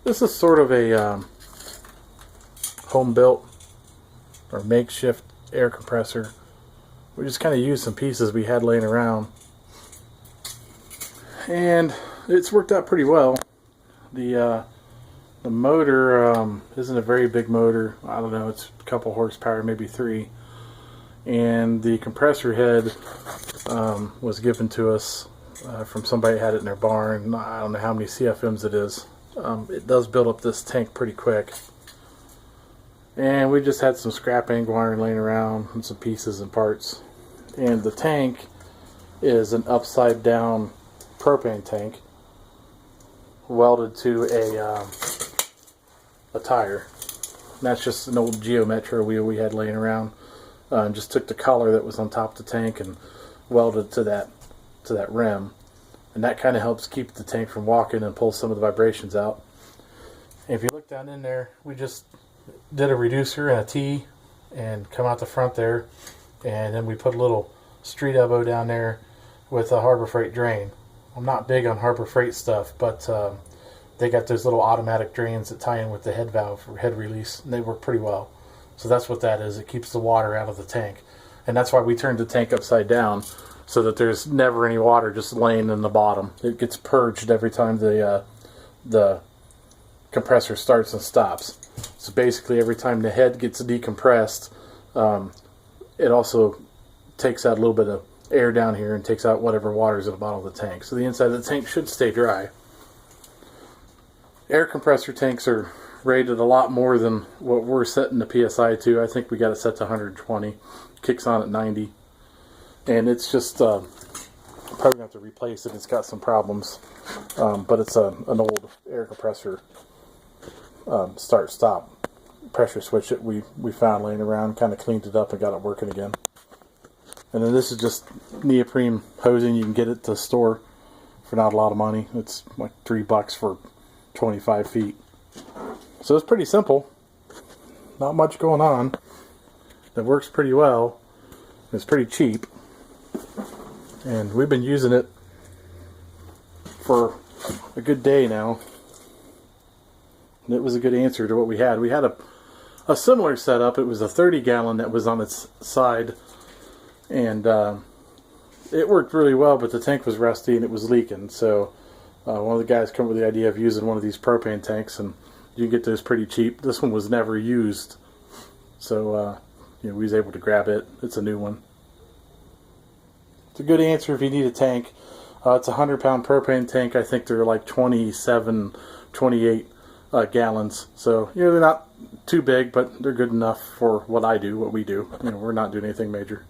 This is sort of a home-built or makeshift air compressor. We just kind of used some pieces we had laying around, and it's worked out pretty well. The motor isn't a very big motor. I don't know, it's a couple horsepower, maybe 3. And the compressor head was given to us from somebody who had it in their barn. I don't know how many CFMs it is. It does build up this tank pretty quick. And we just had some scrap angle iron laying around and some pieces and parts. And the tank is an upside down propane tank welded to a tire. And that's just an old Geo Metro wheel we had laying around. And just took the collar that was on top of the tank and welded to that rim. And that kind of helps keep the tank from walking and pull some of the vibrations out. And if you look down in there, we just did a reducer and a T and come out the front there, and then we put a little street elbow down there with a Harbor Freight drain. I'm not big on Harbor Freight stuff, but they got those little automatic drains that tie in with the head valve for head release, and they work pretty well. So that's what that is. It keeps the water out of the tank, and that's why we turned the tank upside down, so that there's never any water just laying in the bottom. It gets purged every time the compressor starts and stops. So basically every time the head gets decompressed, it also takes out a little bit of air down here and takes out whatever water's in the bottom of the tank. So the inside of the tank should stay dry. Air compressor tanks are rated a lot more than what we're setting the PSI to. I think we got it set to 120. Kicks on at 90. And it's just probably going to have to replace it. It's got some problems. But it's an old air compressor start-stop pressure switch that we found laying around, kind of cleaned it up and got it working again. And then this is just neoprene hosing. You can get it at the store for not a lot of money. It's like $3 for 25 feet. So it's pretty simple. Not much going on. It works pretty well. It's pretty cheap. And we've been using it for a good day now. And it was a good answer to what we had. We had a similar setup. It was a 30-gallon that was on its side. And it worked really well, but the tank was rusty and it was leaking. So one of the guys came up with the idea of using one of these propane tanks, and you can get those pretty cheap. This one was never used, so we was able to grab it. It's a new one. It's a good answer if you need a tank. It's a 100-pound propane tank. I think they're like 27, 28 gallons. So they're not too big, but they're good enough for what we do. We're not doing anything major.